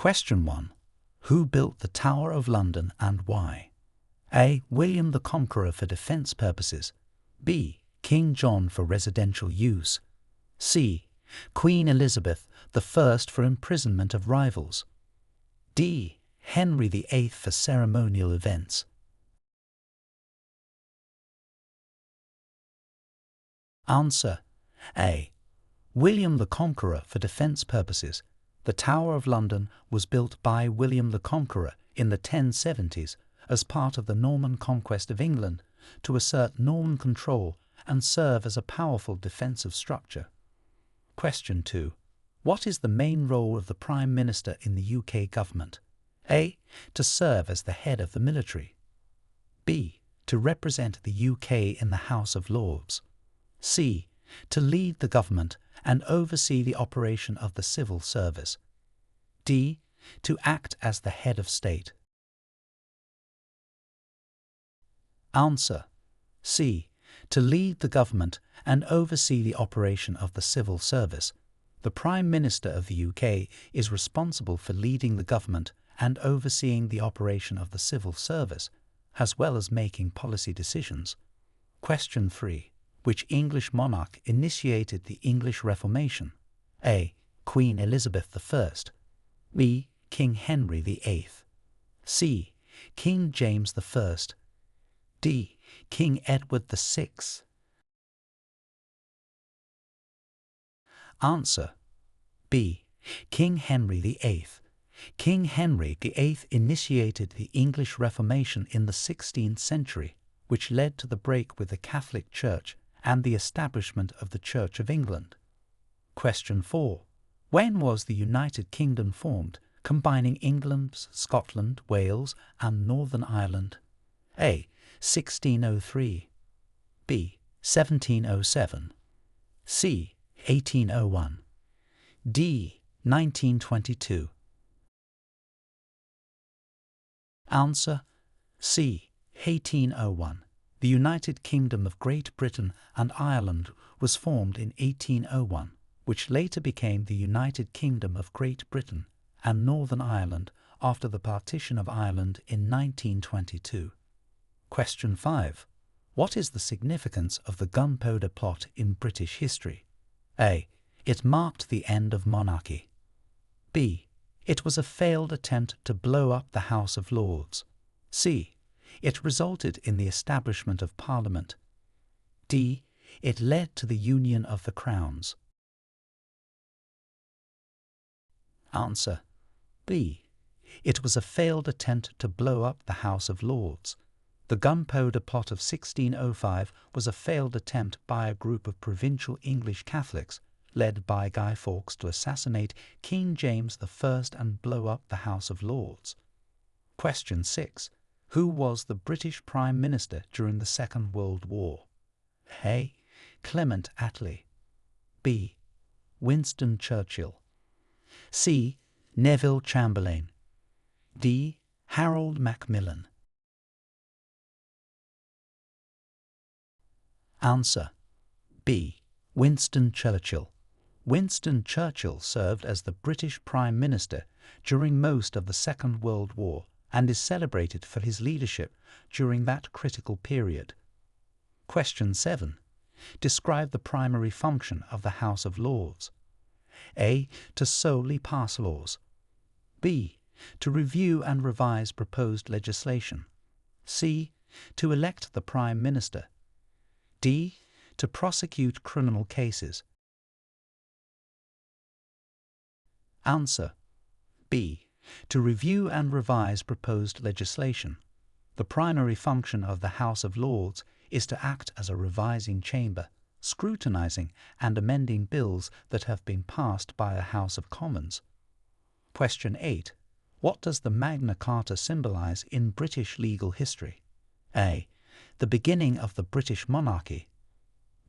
Question 1. Who built the Tower of London and why? A. William the Conqueror for defence purposes. B. King John for residential use. C. Queen Elizabeth I for imprisonment of rivals. D. Henry VIII for ceremonial events. Answer. A. William the Conqueror for defence purposes. The Tower of London was built by William the Conqueror in the 1070s as part of the Norman conquest of England to assert Norman control and serve as a powerful defensive structure. Question 2. What is the main role of the Prime Minister in the UK government? A. To serve as the head of the military. B. To represent the UK in the House of Lords. C. To lead the government and oversee the operation of the civil service. D. To act as the head of state. Answer. C. To lead the government and oversee the operation of the civil service. The Prime Minister of the UK is responsible for leading the government and overseeing the operation of the civil service, as well as making policy decisions. Question 3. Which English monarch initiated the English Reformation? A. Queen Elizabeth I. B. King Henry VIII. C. King James I. D. King Edward VI. Answer. B. King Henry VIII. King Henry VIII initiated the English Reformation in the 16th century, which led to the break with the Catholic Church and the establishment of the Church of England. Question 4. When was the United Kingdom formed, combining England, Scotland, Wales, and Northern Ireland? A. 1603. B. 1707. C. 1801. D. 1922. Answer. C. 1801. The United Kingdom of Great Britain and Ireland was formed in 1801, which later became the United Kingdom of Great Britain and Northern Ireland after the partition of Ireland in 1922. Question 5. What is the significance of the Gunpowder Plot in British history? A. It marked the end of monarchy. B. It was a failed attempt to blow up the House of Lords. C. It resulted in the establishment of Parliament. D. It led to the union of the crowns. Answer. B. It was a failed attempt to blow up the House of Lords. The Gunpowder Plot of 1605 was a failed attempt by a group of provincial English Catholics led by Guy Fawkes to assassinate King James I and blow up the House of Lords. Question 6. Who was the British Prime Minister during the Second World War? A. Clement Attlee. B. Winston Churchill. C. Neville Chamberlain. D. Harold Macmillan. Answer. B. Winston Churchill. Winston Churchill served as the British Prime Minister during most of the Second World War and is celebrated for his leadership during that critical period. Question 7. Describe the primary function of the House of Lords. A. To solely pass laws. B. To review and revise proposed legislation. C. To elect the Prime Minister. D. To prosecute criminal cases. Answer. B. To review and revise proposed legislation. The primary function of the House of Lords is to act as a revising chamber, scrutinizing and amending bills that have been passed by a House of Commons. Question 8. What does the Magna Carta symbolize in British legal history? A. The beginning of the British monarchy.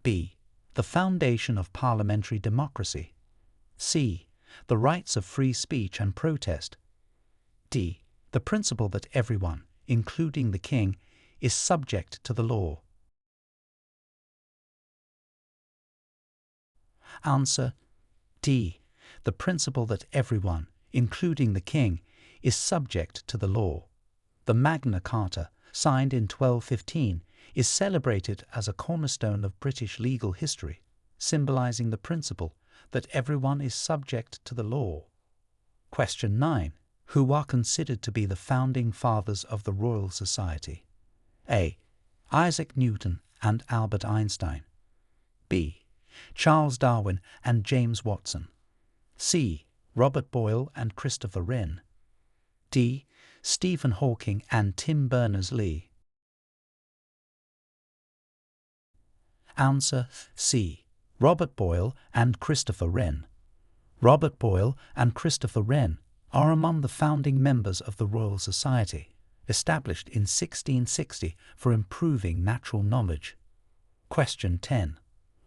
B. The foundation of parliamentary democracy. C. The rights of free speech and protest. D. The principle that everyone, including the king, is subject to the law. Answer. D. The principle that everyone, including the king, is subject to the law. The Magna Carta, signed in 1215, is celebrated as a cornerstone of British legal history, symbolizing the principle that everyone is subject to the law. Question 9. Who are considered to be the founding fathers of the Royal Society? A. Isaac Newton and Albert Einstein. B. Charles Darwin and James Watson. C. Robert Boyle and Christopher Wren. D. Stephen Hawking and Tim Berners-Lee. Answer C. Robert Boyle and Christopher Wren. Robert Boyle and Christopher Wren are among the founding members of the Royal Society, established in 1660 for improving natural knowledge. Question 10.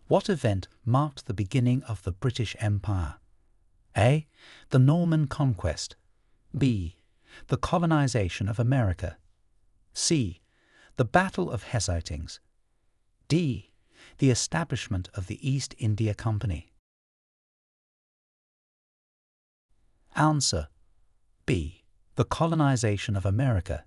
What event marked the beginning of the British Empire? A. The Norman Conquest. B. The colonization of America. C. The Battle of Hastings. D. The establishment of the East India Company. Answer B. The colonization of America.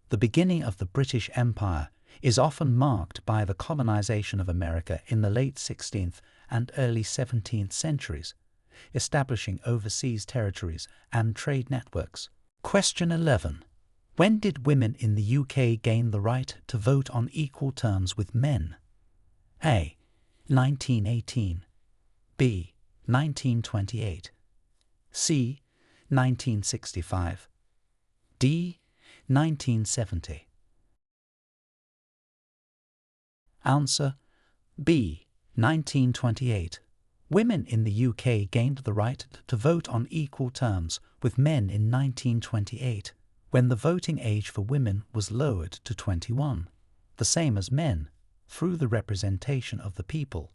The beginning of the British Empire is often marked by the colonization of America in the late 16th and early 17th centuries, establishing overseas territories and trade networks. Question 11. When did women in the UK gain the right to vote on equal terms with men? A. 1918. B. 1928. C. 1965. D. 1970. Answer B. 1928. Women in the UK gained the right to vote on equal terms with men in 1928, when the voting age for women was lowered to 21, the same as men, through the Representation of the People.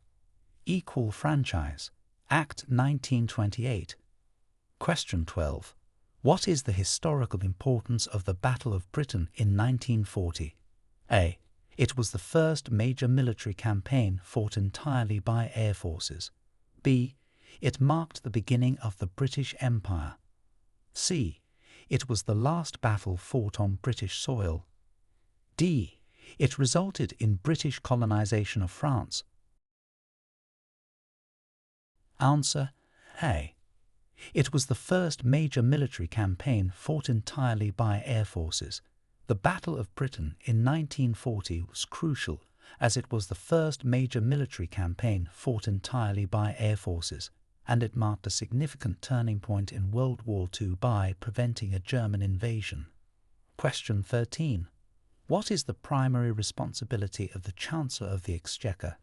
Equal Franchise, Act 1928. Question 12. What is the historical importance of the Battle of Britain in 1940? A. It was the first major military campaign fought entirely by air forces. B. It marked the beginning of the British Empire. C. It was the last battle fought on British soil. D. It resulted in British colonization of France. Answer A. It was the first major military campaign fought entirely by air forces. The Battle of Britain in 1940 was crucial, as it was the first major military campaign fought entirely by air forces, and it marked a significant turning point in World War II by preventing a German invasion. Question 13. What is the primary responsibility of the Chancellor of the Exchequer?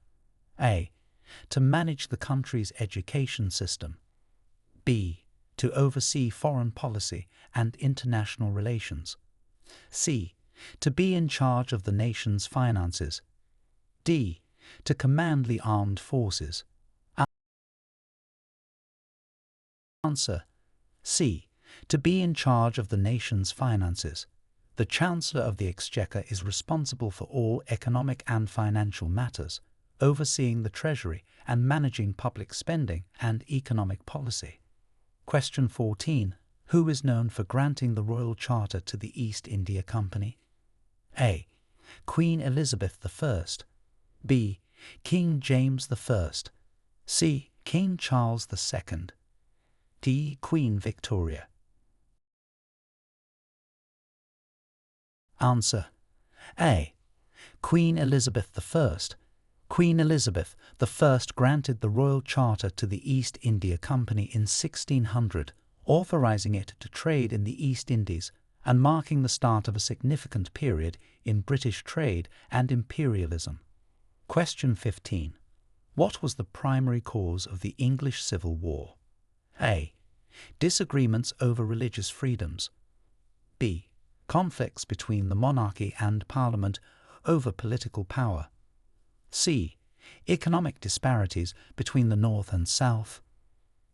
A. To manage the country's education system. B. To oversee foreign policy and international relations. C. To be in charge of the nation's finances. D. To command the armed forces. Answer C. To be in charge of the nation's finances. The Chancellor of the Exchequer is responsible for all economic and financial matters, overseeing the Treasury and managing public spending and economic policy. Question 14. Who is known for granting the Royal Charter to the East India Company? A. Queen Elizabeth I. B. King James I. C. King Charles II. D. Queen Victoria. Answer A. Queen Elizabeth I. Queen Elizabeth I granted the Royal Charter to the East India Company in 1600, authorizing it to trade in the East Indies and marking the start of a significant period in British trade and imperialism. Question 15. What was the primary cause of the English Civil War? A. Disagreements over religious freedoms. B. Conflicts between the monarchy and Parliament over political power. C. Economic disparities between the North and South.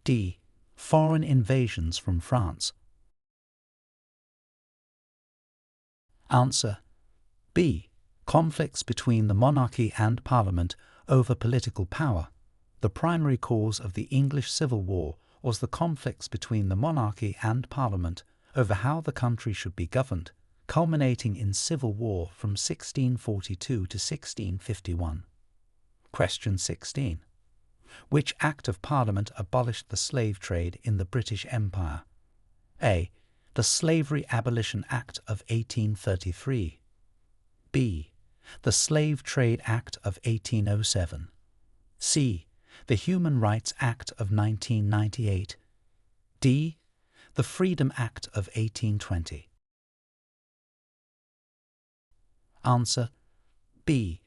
D. Foreign invasions from France. Answer B. Conflicts between the monarchy and Parliament over political power. The primary cause of the English Civil War was the conflicts between the monarchy and Parliament over how the country should be governed, culminating in civil war from 1642 to 1651. Question 16. Which Act of Parliament abolished the slave trade in the British Empire? A. The Slavery Abolition Act of 1833. B. The Slave Trade Act of 1807. C. The Human Rights Act of 1998. D. The Freedom Act of 1820. Answer B.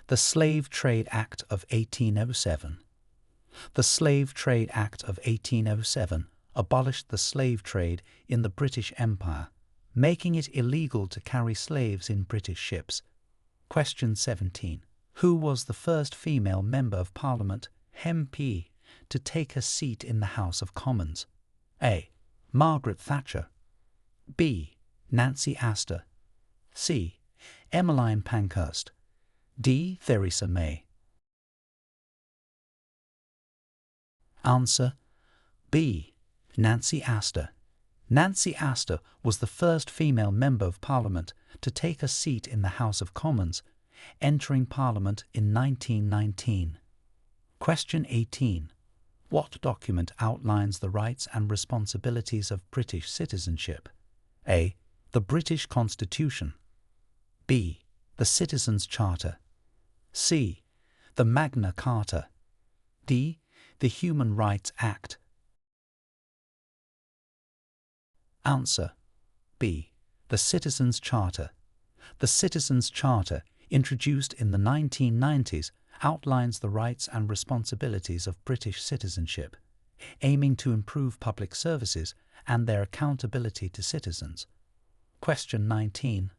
The Slave Trade Act of 1807. The Slave Trade Act of 1807 abolished the slave trade in the British Empire, making it illegal to carry slaves in British ships. Question 17. Who was the first female Member of Parliament, MP, to take a seat in the House of Commons? A. Margaret Thatcher. B. Nancy Astor. C. Emmeline Pankhurst. D. Theresa May. Answer B. Nancy Astor. Nancy Astor was the first female Member of Parliament to take a seat in the House of Commons, entering Parliament in 1919. Question 18. What document outlines the rights and responsibilities of British citizenship? A. The British Constitution. B. The Citizens' Charter. C. The Magna Carta. D. The Human Rights Act. Answer B. The Citizens' Charter. The Citizens' Charter, introduced in the 1990s, outlines the rights and responsibilities of British citizenship, aiming to improve public services and their accountability to citizens. Question 19.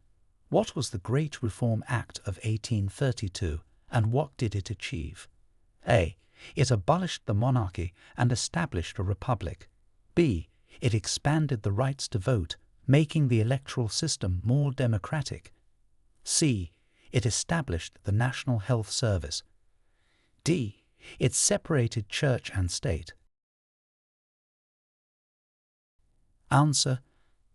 What was the Great Reform Act of 1832 and what did it achieve? A. It abolished the monarchy and established a republic. B. It expanded the rights to vote, making the electoral system more democratic. C. It established the National Health Service. D. It separated church and state. Answer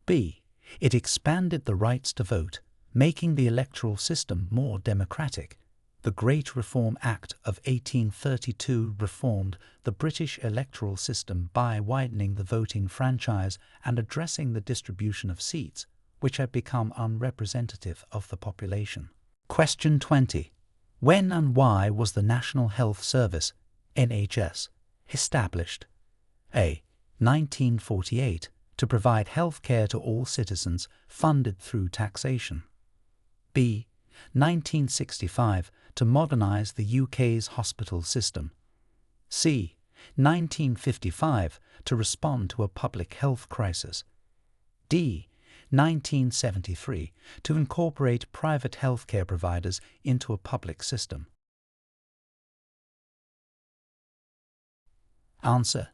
B. It expanded the rights to vote, making the electoral system more democratic. The Great Reform Act of 1832 reformed the British electoral system by widening the voting franchise and addressing the distribution of seats, which had become unrepresentative of the population. Question 20. When and why was the National Health Service, NHS, established? A. 1948, to provide health care to all citizens, funded through taxation. B. 1965, to modernise the UK's hospital system. C. 1955, to respond to a public health crisis. D. 1973, to incorporate private healthcare providers into a public system. Answer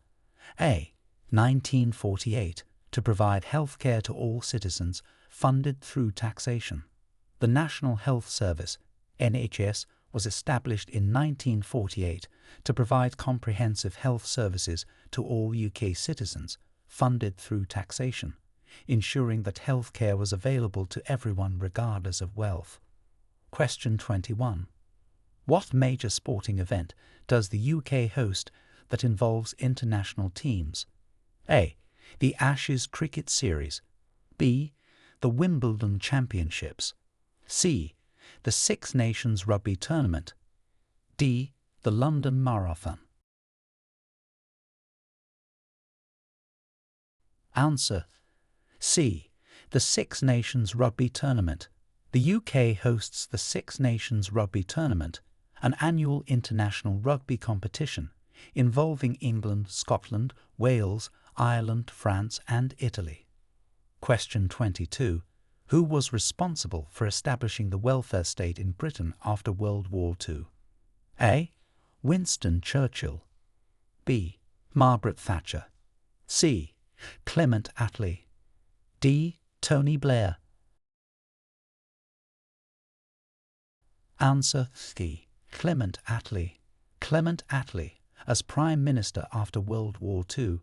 A. 1948, to provide health care to all citizens, funded through taxation. The National Health Service, NHS, was established in 1948 to provide comprehensive health services to all UK citizens, funded through taxation, ensuring that health care was available to everyone regardless of wealth. Question 21. What major sporting event does the UK host that involves international teams? A. The Ashes Cricket Series. B. The Wimbledon Championships. C. The Six Nations Rugby Tournament. D. The London Marathon. Answer C. The Six Nations Rugby Tournament. The UK hosts the Six Nations Rugby Tournament, an annual international rugby competition involving England, Scotland, Wales, Ireland, France and Italy. Question 22. Who was responsible for establishing the welfare state in Britain after World War II? A. Winston Churchill. B. Margaret Thatcher. C. Clement Attlee. D. Tony Blair. Answer C. Clement Attlee. Clement Attlee, as Prime Minister after World War II,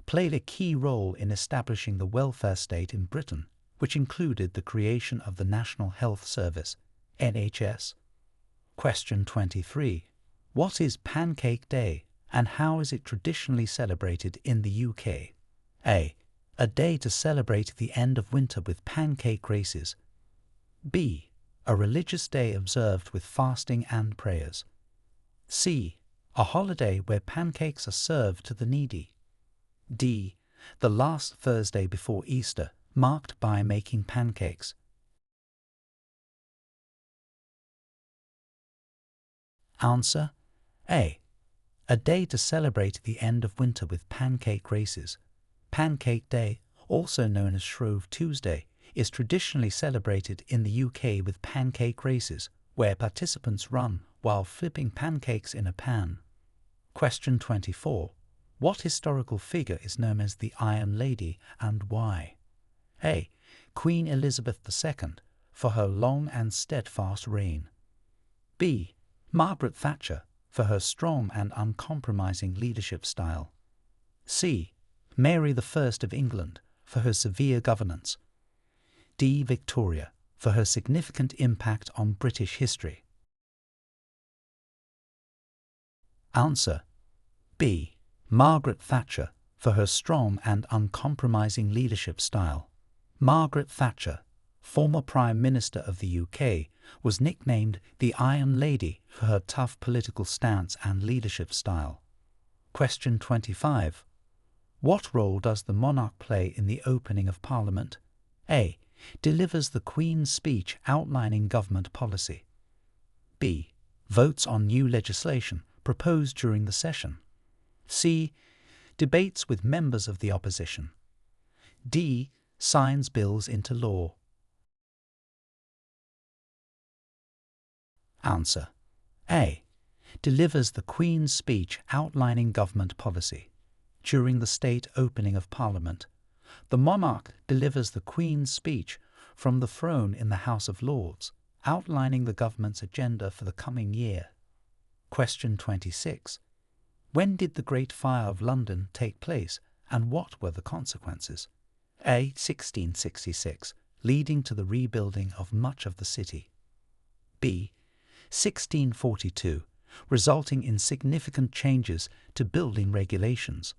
played a key role in establishing the welfare state in Britain, which included the creation of the National Health Service, NHS. Question 23. What is Pancake Day and how is it traditionally celebrated in the UK? A day to celebrate the end of winter with pancake races. B. A religious day observed with fasting and prayers. C. A holiday where pancakes are served to the needy. D. The last Thursday before Easter, marked by making pancakes. Answer: A. A day to celebrate the end of winter with pancake races. Pancake Day, also known as Shrove Tuesday, is traditionally celebrated in the UK with pancake races, where participants run while flipping pancakes in a pan. Question 24. What historical figure is known as the Iron Lady and why? A. Queen Elizabeth II, for her long and steadfast reign. B. Margaret Thatcher, for her strong and uncompromising leadership style. C. Mary I of England, for her severe governance. D. Victoria, for her significant impact on British history. Answer: B. Margaret Thatcher, for her strong and uncompromising leadership style. Margaret Thatcher, former Prime Minister of the UK, was nicknamed the Iron Lady for her tough political stance and leadership style. Question 25. What role does the monarch play in the opening of Parliament? A. Delivers the Queen's speech outlining government policy. B. Votes on new legislation proposed during the session. C. Debates with members of the opposition. D. Signs bills into law. Answer: A. Delivers the Queen's speech outlining government policy. During the state opening of Parliament, the monarch delivers the Queen's speech from the throne in the House of Lords, outlining the government's agenda for the coming year. Question 26. When did the Great Fire of London take place and what were the consequences? A. 1666, leading to the rebuilding of much of the city. B. 1642, resulting in significant changes to building regulations.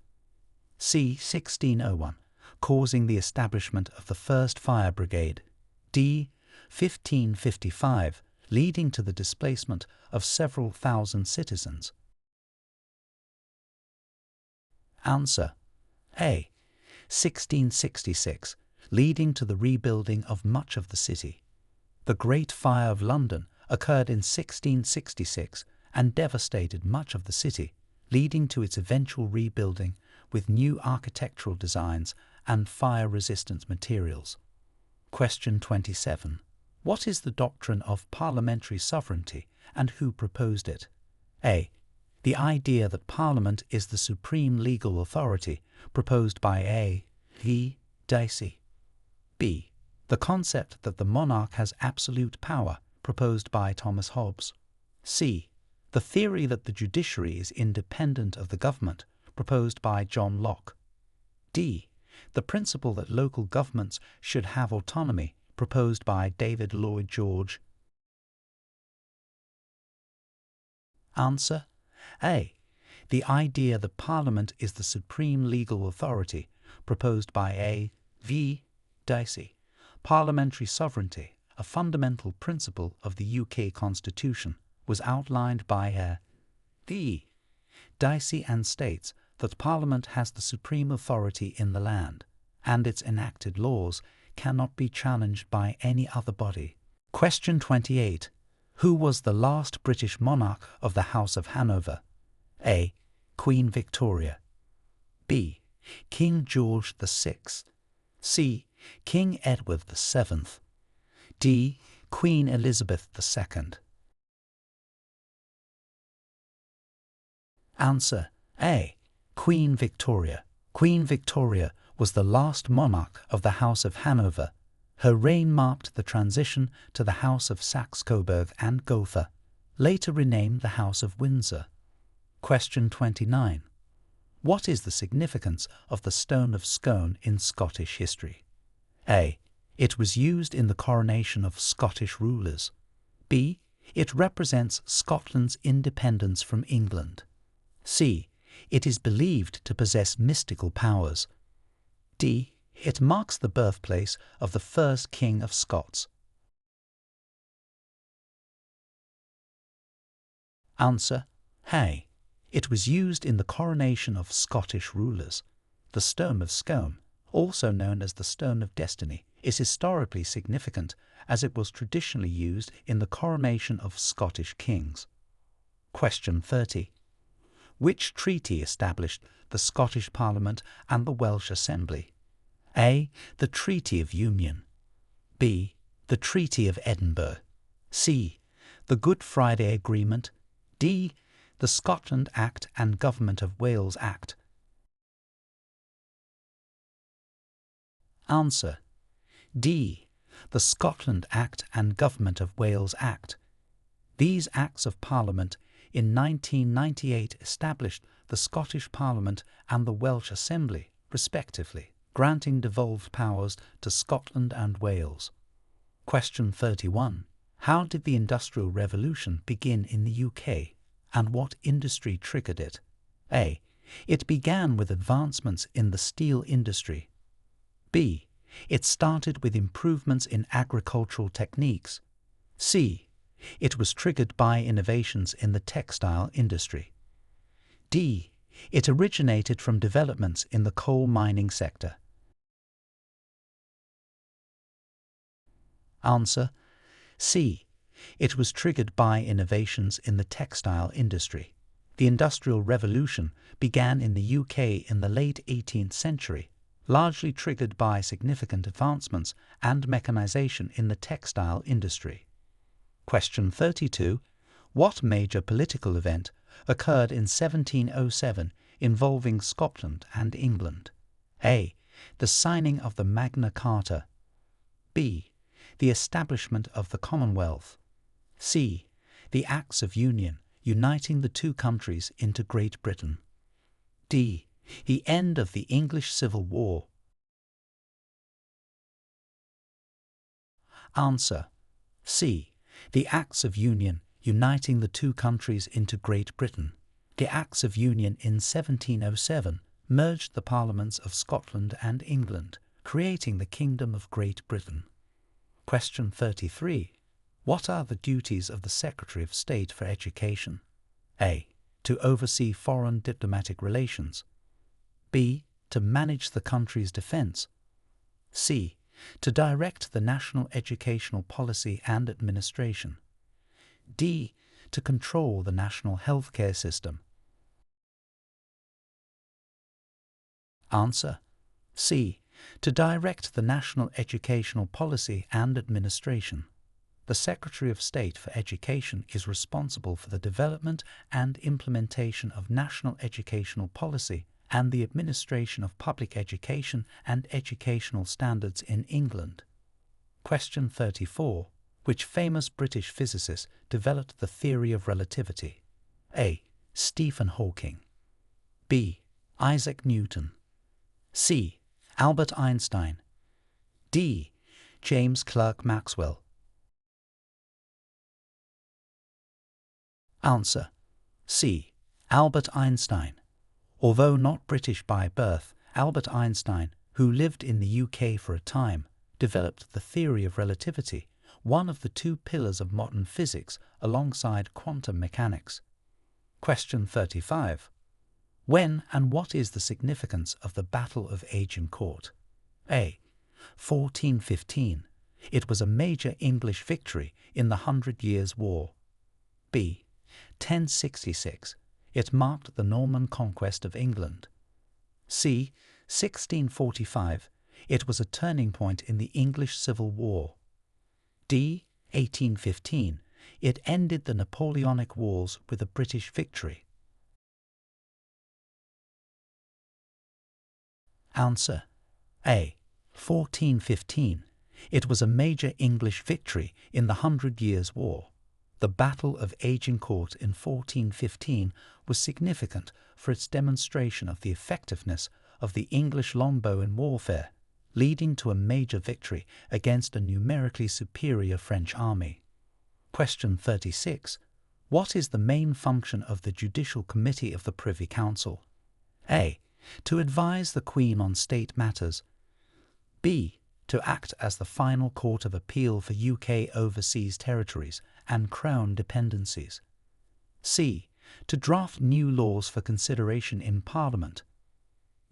C. 1601, causing the establishment of the first fire brigade. D. 1555, leading to the displacement of several thousand citizens. Answer: A. 1666, leading to the rebuilding of much of the city. The Great Fire of London occurred in 1666 and devastated much of the city, leading to its eventual rebuilding with new architectural designs and fire-resistant materials. Question 27. What is the doctrine of parliamentary sovereignty and who proposed it? A. The idea that Parliament is the supreme legal authority, proposed by A. V. Dicey. B. The concept that the monarch has absolute power, proposed by Thomas Hobbes. C. The theory that the judiciary is independent of the government, proposed by John Locke. D. The principle that local governments should have autonomy, proposed by David Lloyd George. Answer: A. The idea that Parliament is the supreme legal authority, proposed by A. V. Dicey. Parliamentary sovereignty, a fundamental principle of the UK Constitution, was outlined by A. V. Dicey and states that Parliament has the supreme authority in the land, and its enacted laws cannot be challenged by any other body. Question 28. Who was the last British monarch of the House of Hanover? A. Queen Victoria. B. King George VI. C. King Edward VII. D. Queen Elizabeth II. Answer: A. Queen Victoria. Queen Victoria was the last monarch of the House of Hanover. Her reign marked the transition to the House of Saxe-Coburg and Gotha, later renamed the House of Windsor. Question 29. What is the significance of the Stone of Scone in Scottish history? A. It was used in the coronation of Scottish rulers. B. It represents Scotland's independence from England. C. It is believed to possess mystical powers. D. It marks the birthplace of the first King of Scots. Answer: A. It was used in the coronation of Scottish rulers. The Stone of Scone, also known as the Stone of Destiny, is historically significant as it was traditionally used in the coronation of Scottish kings. Question 30. Which treaty established the Scottish Parliament and the Welsh Assembly? A. The Treaty of Union. B. The Treaty of Edinburgh. C. The Good Friday Agreement. D. The Scotland Act and Government of Wales Act. Answer: D. The Scotland Act and Government of Wales Act. These Acts of Parliament in 1998 established the Scottish Parliament and the Welsh Assembly, respectively, granting devolved powers to Scotland and Wales. Question 31. How did the Industrial Revolution begin in the UK, and what industry triggered it? A. It began with advancements in the steel industry. B. It started with improvements in agricultural techniques. C. It was triggered by innovations in the textile industry. D. It originated from developments in the coal mining sector. Answer: C. It was triggered by innovations in the textile industry. The Industrial Revolution began in the UK in the late 18th century, largely triggered by significant advancements and mechanization in the textile industry. Question 32. What major political event occurred in 1707 involving Scotland and England? A. The signing of the Magna Carta. B. The establishment of the Commonwealth. C. The Acts of Union uniting the two countries into Great Britain. D. The end of the English Civil War. Answer: C. The Acts of Union uniting the two countries into Great Britain. The Acts of Union in 1707 merged the parliaments of Scotland and England, creating the Kingdom of Great Britain. Question 33. What are the duties of the Secretary of State for Education? A. To oversee foreign diplomatic relations. B. To manage the country's defence. C. To direct the national educational policy and administration. D. To control the national healthcare system. Answer: C. To direct the national educational policy and administration. The Secretary of State for Education is responsible for the development and implementation of national educational policy and the administration of public education and educational standards in England. Question 34. Which famous British physicist developed the theory of relativity? A. Stephen Hawking. B. Isaac Newton. C. Albert Einstein. D. James Clerk Maxwell. Answer: C. Albert Einstein. Although not British by birth, Albert Einstein, who lived in the UK for a time, developed the theory of relativity, one of the two pillars of modern physics alongside quantum mechanics. Question 35. When and what is the significance of the Battle of Agincourt? A. 1415. It was a major English victory in the 100 Years' War. B. 1066. It marked the Norman conquest of England. C. 1645. It was a turning point in the English Civil War. D. 1815. It ended the Napoleonic Wars with a British victory. Answer: A. 1415. It was a major English victory in the 100 Years' War. The Battle of Agincourt in 1415 was significant for its demonstration of the effectiveness of the English longbow in warfare, leading to a major victory against a numerically superior French army. Question 36. What is the main function of the Judicial Committee of the Privy Council? A. To advise the Queen on state matters. B. To act as the final court of appeal for UK overseas territories and Crown dependencies. C. To draft new laws for consideration in Parliament.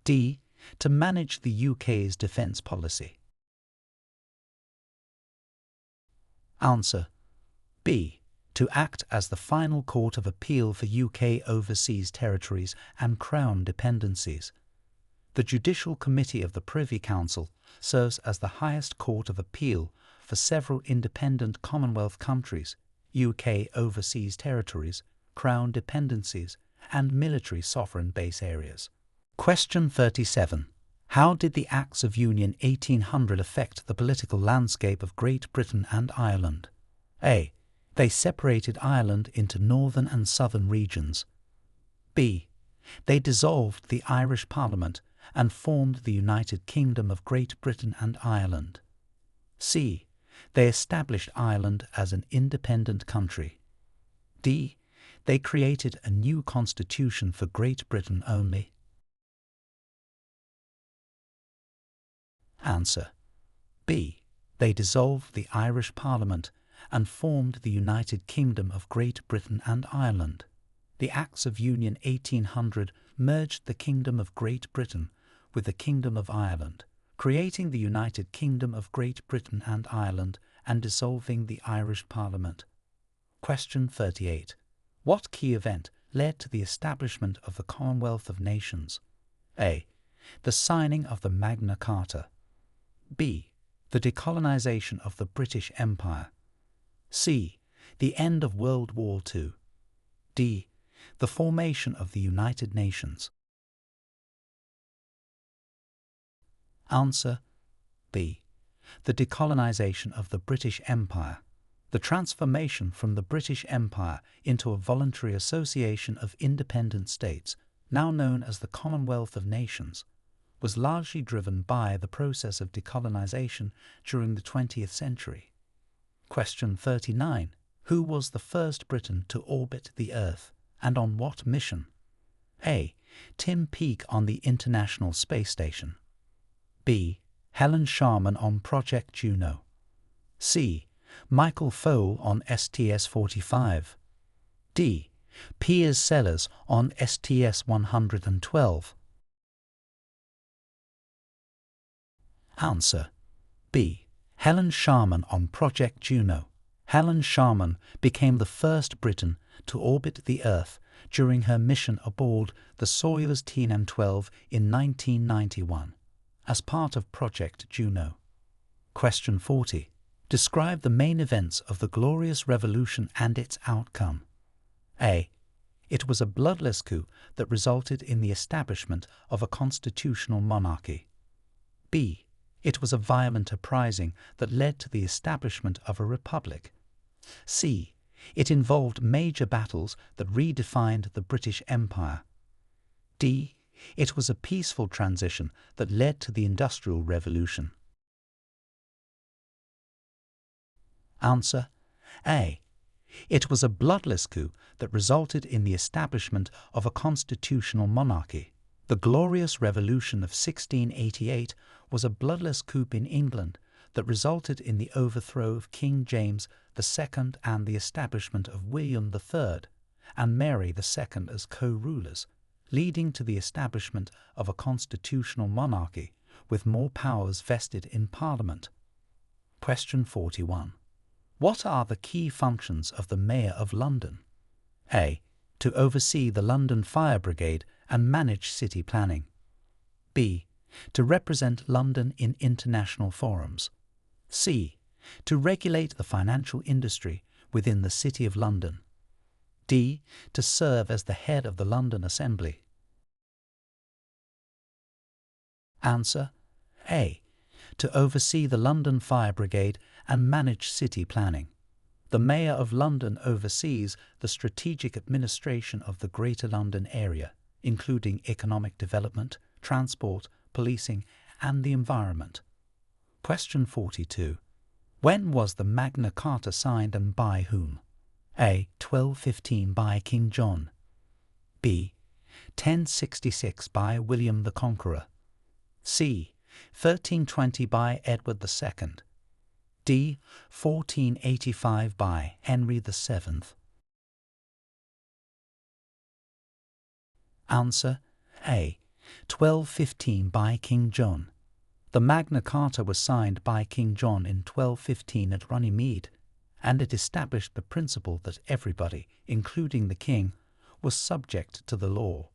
D. To manage the UK's defence policy. Answer. B. To act as the final court of appeal for UK overseas territories and Crown dependencies. The Judicial Committee of the Privy Council serves as the highest court of appeal for several independent Commonwealth countries, UK overseas territories, Crown dependencies, and military sovereign base areas. Question 37. How did the Acts of Union 1800 affect the political landscape of Great Britain and Ireland? A. They separated Ireland into northern and southern regions. B. They dissolved the Irish Parliament and formed the United Kingdom of Great Britain and Ireland. C. They established Ireland as an independent country. D. They created a new constitution for Great Britain only. Answer. B. They dissolved the Irish Parliament and formed the United Kingdom of Great Britain and Ireland. The Acts of Union 1800 merged the Kingdom of Great Britain with the Kingdom of Ireland, creating the United Kingdom of Great Britain and Ireland and dissolving the Irish Parliament. Question 38. What key event led to the establishment of the Commonwealth of Nations? A. The signing of the Magna Carta. B. The decolonization of the British Empire. C. The end of World War II. D. The formation of the United Nations. Answer. B. The decolonization of the British Empire. The transformation from the British Empire into a voluntary association of independent states, now known as the Commonwealth of Nations, was largely driven by the process of decolonization during the 20th century. Question 39. Who was the first Briton to orbit the Earth, and on what mission? A. Tim Peake on the International Space Station. B. Helen Sharman on Project Juno. C. Michael Foale on STS-45. D. Piers Sellers on STS-112. Answer. B. Helen Sharman on Project Juno. Helen Sharman became the first Briton to orbit the Earth during her mission aboard the Soyuz TM-12 in 1991, as part of Project Juno. Question 40. Describe the main events of the Glorious Revolution and its outcome. A. It was a bloodless coup that resulted in the establishment of a constitutional monarchy. B. It was a violent uprising that led to the establishment of a republic. C. It involved major battles that redefined the British Empire. D. It was a peaceful transition that led to the Industrial Revolution. Answer. A. It was a bloodless coup that resulted in the establishment of a constitutional monarchy. The Glorious Revolution of 1688 was a bloodless coup in England that resulted in the overthrow of King James II and the establishment of William III and Mary II as co-rulers, leading to the establishment of a constitutional monarchy with more powers vested in Parliament. Question 41. What are the key functions of the Mayor of London? A. To oversee the London Fire Brigade and manage city planning. B. To represent London in international forums. C. To regulate the financial industry within the City of London. D. To serve as the head of the London Assembly. Answer. A. To oversee the London Fire Brigade and manage city planning. The The Mayor of London oversees the strategic administration of the Greater London area, including economic development, transport, policing, and the environment. Question 42. When was the Magna Carta signed and by whom? A. 1215 by King John. B. 1066 by William the Conqueror. C. 1320 by Edward II. D. 1485 by Henry VII. Answer A. 1215 by King John. The Magna Carta was signed by King John in 1215 at Runnymede, and it established the principle that everybody, including the king, was subject to the law.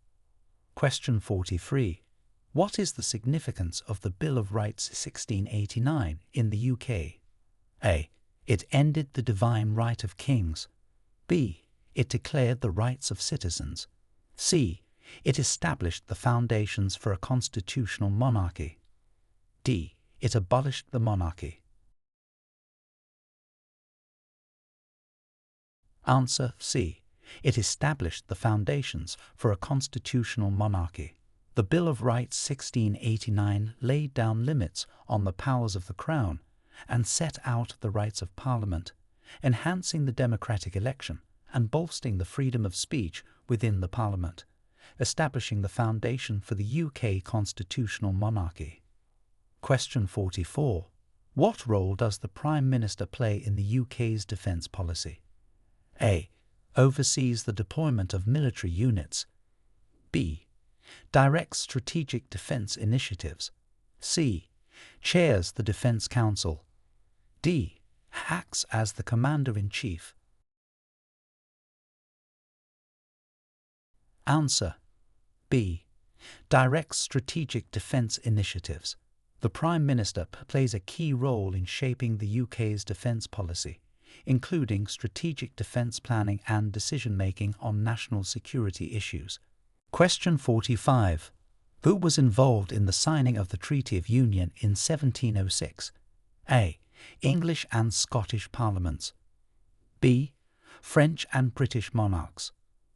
Question 43. What is the significance of the Bill of Rights 1689 in the UK? A. It ended the divine right of kings. B. It declared the rights of citizens. C. It established the foundations for a constitutional monarchy. D. It abolished the monarchy. Answer C. It established the foundations for a constitutional monarchy. The Bill of Rights 1689 laid down limits on the powers of the Crown and set out the rights of Parliament, enhancing the democratic election and bolstering the freedom of speech within the Parliament, establishing the foundation for the UK constitutional monarchy. Question 44. What role does the Prime Minister play in the UK's defence policy? A. Oversees the deployment of military units. B. Directs strategic defence initiatives. C. Chairs the Defence Council. D. Acts as the Commander-in-Chief. Answer B. Directs strategic defence initiatives. The Prime Minister plays a key role in shaping the UK's defence policy, including strategic defence planning and decision-making on national security issues. Question 45. Who was involved in the signing of the Treaty of Union in 1706? A. English and Scottish Parliaments. B. French and British monarchs.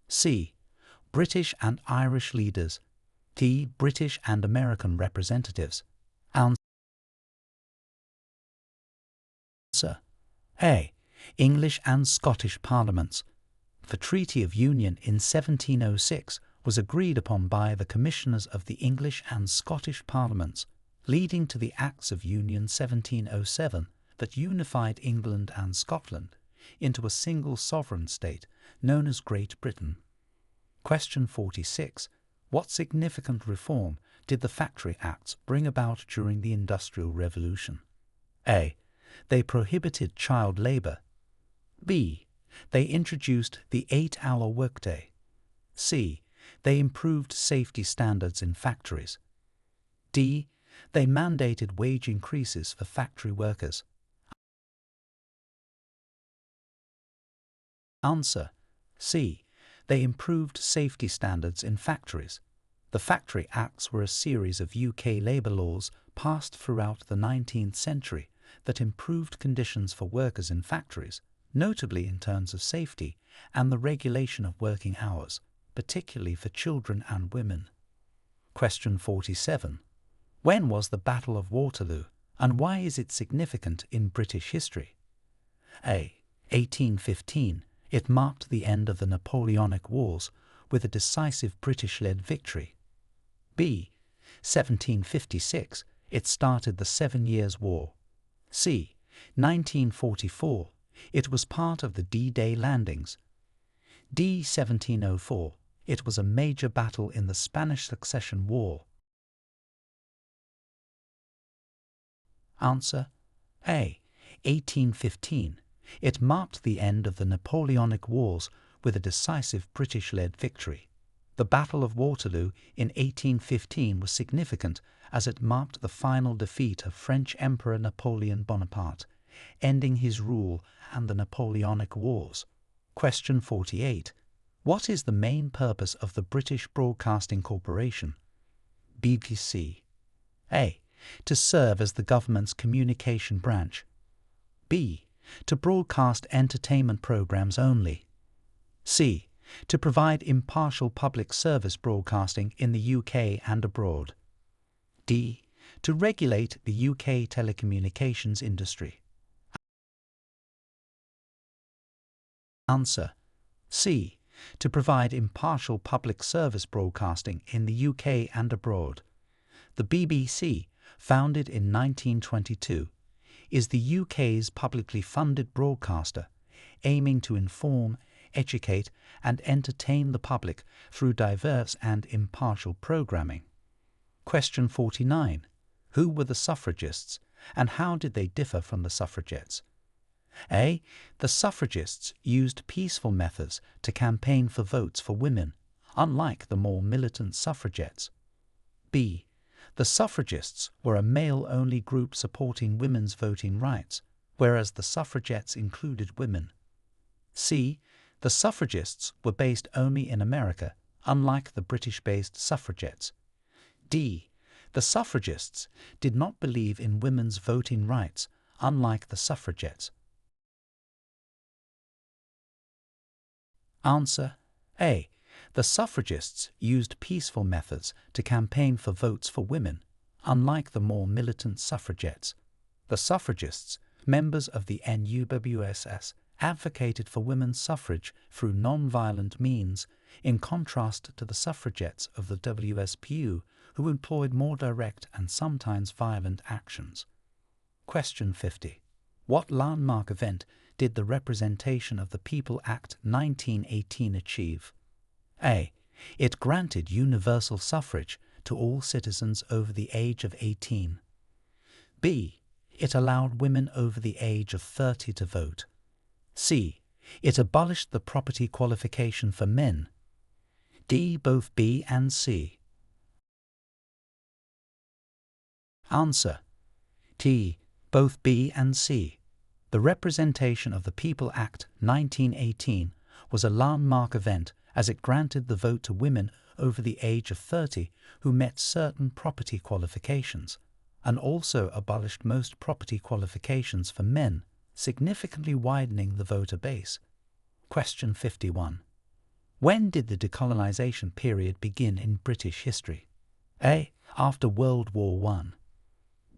C. British and Irish leaders. D. British and American representatives. Answer A. English and Scottish Parliaments. The Treaty of Union in 1706 was agreed upon by the Commissioners of the English and Scottish Parliaments, leading to the Acts of Union 1707 that unified England and Scotland into a single sovereign state known as Great Britain. Question 46. What significant reform did the Factory Acts bring about during the Industrial Revolution? A. They prohibited child labour. B. They introduced the 8-hour workday. C. They improved safety standards in factories. D. They mandated wage increases for factory workers. Answer C. They improved safety standards in factories. The Factory Acts were a series of UK labour laws passed throughout the 19th century that improved conditions for workers in factories, notably in terms of safety and the regulation of working hours, particularly for children and women. Question 47. When was the Battle of Waterloo, and why is it significant in British history? A. 1815. It marked the end of the Napoleonic Wars with a decisive British-led victory. B. 1756. It started the 7 Years' War. C. 1944. It was part of the D-Day landings. D. 1704. It was a major battle in the Spanish Succession War. Answer A. 1815. It marked the end of the Napoleonic Wars with a decisive British-led victory. The Battle of Waterloo in 1815 was significant as it marked the final defeat of French Emperor Napoleon Bonaparte, ending his rule and the Napoleonic Wars. Question 48. What is the main purpose of the British Broadcasting Corporation, BBC? A. To serve as the government's communication branch. B. To broadcast entertainment programs only. C. To provide impartial public service broadcasting in the UK and abroad. D. To regulate the UK telecommunications industry. Answer. C. To provide impartial public service broadcasting in the UK and abroad. The BBC, founded in 1922, is the UK's publicly funded broadcaster, aiming to inform, educate and entertain the public through diverse and impartial programming. Question 49. Who were the suffragists, and how did they differ from the suffragettes? A. The suffragists used peaceful methods to campaign for votes for women, unlike the more militant suffragettes. B. The suffragists were a male-only group supporting women's voting rights, whereas the suffragettes included women. C. The suffragists were based only in America, unlike the British-based suffragettes. D. The suffragists did not believe in women's voting rights, unlike the suffragettes. Answer. A. The suffragists used peaceful methods to campaign for votes for women, unlike the more militant suffragettes. The suffragists, members of the NUWSS, advocated for women's suffrage through non-violent means, in contrast to the suffragettes of the WSPU, who employed more direct and sometimes violent actions. Question 50. What landmark event did the Representation of the People Act 1918 achieve? A. It granted universal suffrage to all citizens over the age of 18. B. It allowed women over the age of 30 to vote. C. It abolished the property qualification for men. D. Both B and C. Answer. T. Both B and C. The Representation of the People Act 1918 was a landmark event as it granted the vote to women over the age of 30 who met certain property qualifications, and also abolished most property qualifications for men, significantly widening the voter base. Question 51. When did the decolonization period begin in British history? A. After World War I.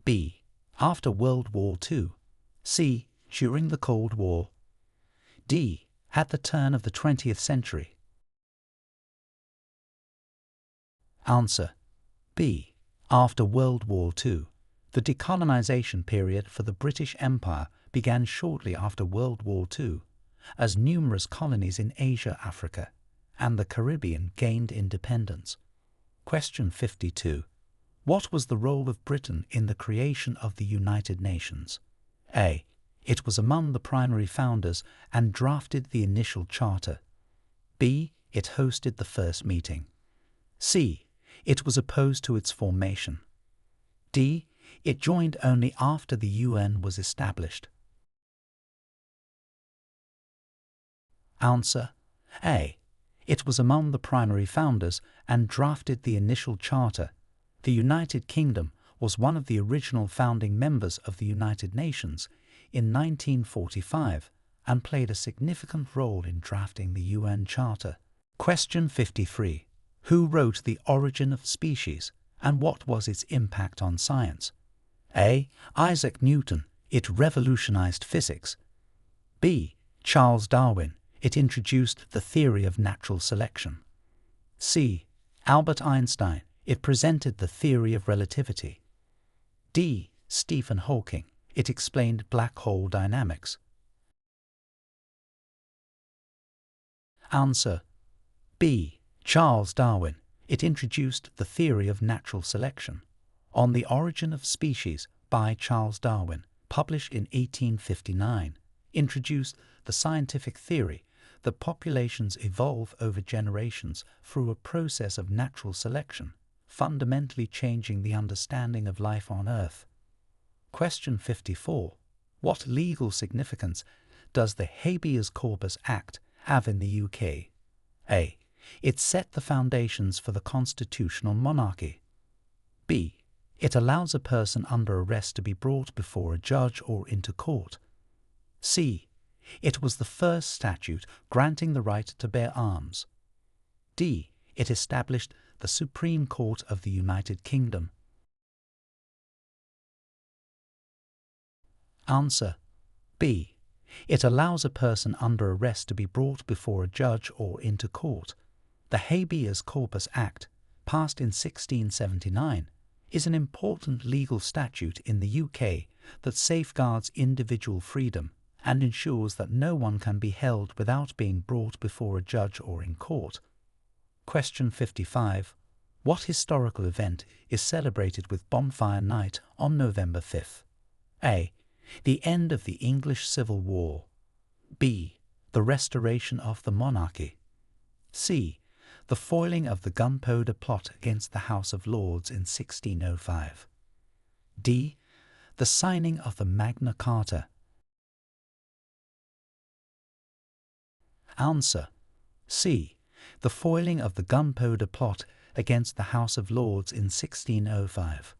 B. After World War II. C. During the Cold War. D. At the turn of the 20th century. Answer. B. After World War II. The decolonization period for the British Empire began shortly after World War II, as numerous colonies in Asia, Africa, and the Caribbean gained independence. Question 52. What was the role of Britain in the creation of the United Nations? A. It was among the primary founders and drafted the initial charter. B. It hosted the first meeting. C. It was opposed to its formation. D. It joined only after the UN was established. Answer. A. It was among the primary founders and drafted the initial charter. The United Kingdom was one of the original founding members of the United Nations in 1945 and played a significant role in drafting the UN Charter. Question 53. Who wrote The Origin of Species, and what was its impact on science? A. Isaac Newton. It revolutionized physics. B. Charles Darwin. It introduced the theory of natural selection. C. Albert Einstein. It presented the theory of relativity. D. Stephen Hawking. It explained black hole dynamics. Answer. B. Charles Darwin. It introduced the theory of natural selection. On the Origin of Species by Charles Darwin, published in 1859, introduced the scientific theory that populations evolve over generations through a process of natural selection, fundamentally changing the understanding of life on Earth. Question 54. What legal significance does the Habeas Corpus Act have in the UK? A. It set the foundations for the constitutional monarchy. B. It allows a person under arrest to be brought before a judge or into court. C. It was the first statute granting the right to bear arms. D. It established the Supreme Court of the United Kingdom. Answer B. It allows a person under arrest to be brought before a judge or into court. The Habeas Corpus Act, passed in 1679, is an important legal statute in the UK that safeguards individual freedom and ensures that no one can be held without being brought before a judge or in court. Question 55. What historical event is celebrated with Bonfire Night on November 5th? A. The end of the English Civil War. B. The restoration of the monarchy. C. The foiling of the Gunpowder Plot against the House of Lords in 1605. D. The signing of the Magna Carta. Answer C. The foiling of the Gunpowder Plot against the House of Lords in 1605.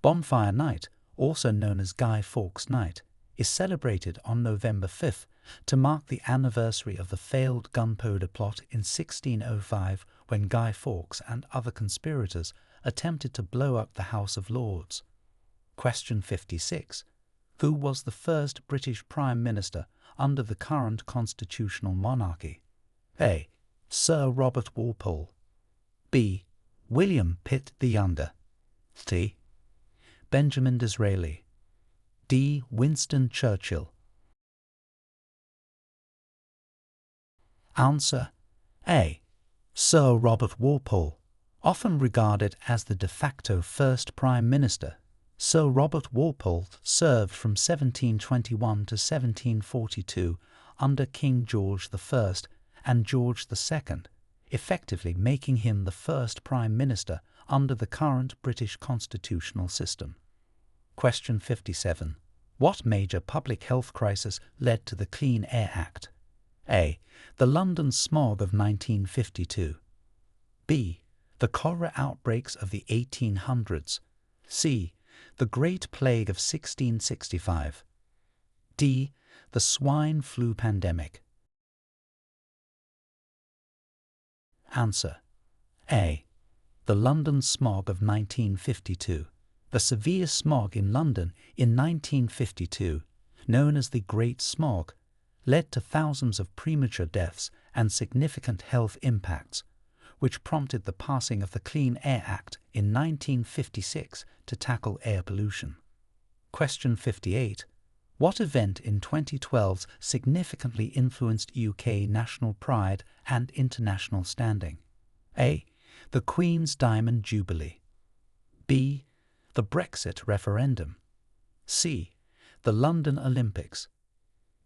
Bonfire Night, also known as Guy Fawkes Night, is celebrated on November 5th to mark the anniversary of the failed Gunpowder Plot in 1605, when Guy Fawkes and other conspirators attempted to blow up the House of Lords. Question 56. Who was the first British Prime Minister under the current constitutional monarchy? A. Sir Robert Walpole. B. William Pitt the Younger. C. Benjamin Disraeli. D. Winston Churchill. Answer A. Sir Robert Walpole. Often regarded as the de facto first Prime Minister, Sir Robert Walpole served from 1721 to 1742 under King George I and George II, effectively making him the first Prime Minister under the current British constitutional system. Question 57. What major public health crisis led to the Clean Air Act? A. The London smog of 1952. B. The cholera outbreaks of the 1800s. C. The Great Plague of 1665. D. The swine flu pandemic. Answer A. The London smog of 1952. The severe smog in London in 1952, known as the Great Smog, led to thousands of premature deaths and significant health impacts, which prompted the passing of the Clean Air Act in 1956 to tackle air pollution. Question 58. What event in 2012 significantly influenced UK national pride and international standing? A. The Queen's Diamond Jubilee. B. The Brexit referendum. C. The London Olympics.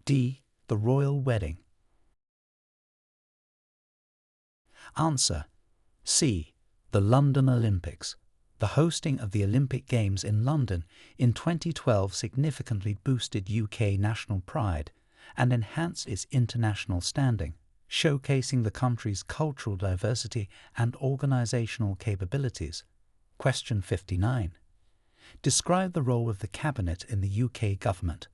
D. The Royal Wedding. Answer C. The London Olympics. The hosting of the Olympic Games in London in 2012 significantly boosted UK national pride and enhanced its international standing, showcasing the country's cultural diversity and organisational capabilities. Question 59. Describe the role of the Cabinet in the UK government.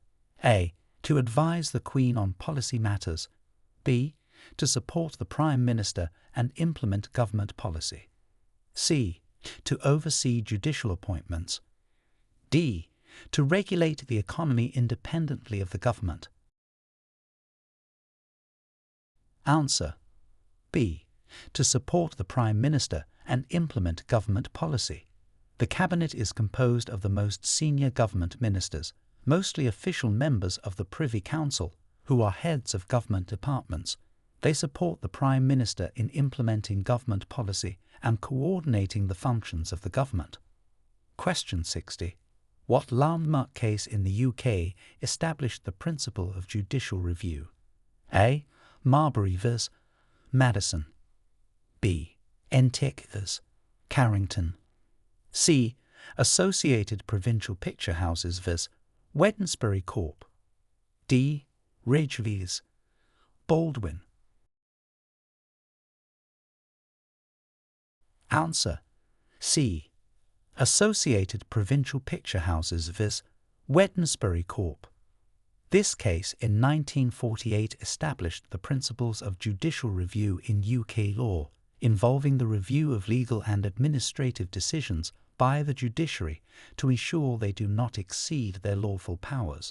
A. To advise the Queen on policy matters. B. To support the Prime Minister and implement government policy. C. To oversee judicial appointments. D. To regulate the economy independently of the government. Answer B. To support the Prime Minister and implement government policy. The Cabinet is composed of the most senior government ministers, mostly official members of the Privy Council, who are heads of government departments. They support the Prime Minister in implementing government policy and coordinating the functions of the government. Question 60. What landmark case in the UK established the principle of judicial review? A. Marbury vs. Madison. B. Entick vs. Carrington. C. Associated Provincial Picture Houses vs. Wednesbury Corp. D. Ridge vs. Baldwin. Answer C. Associated Provincial Picture Houses vs. Wednesbury Corp. This case in 1948 established the principles of judicial review in UK law, involving the review of legal and administrative decisions by the judiciary to ensure they do not exceed their lawful powers.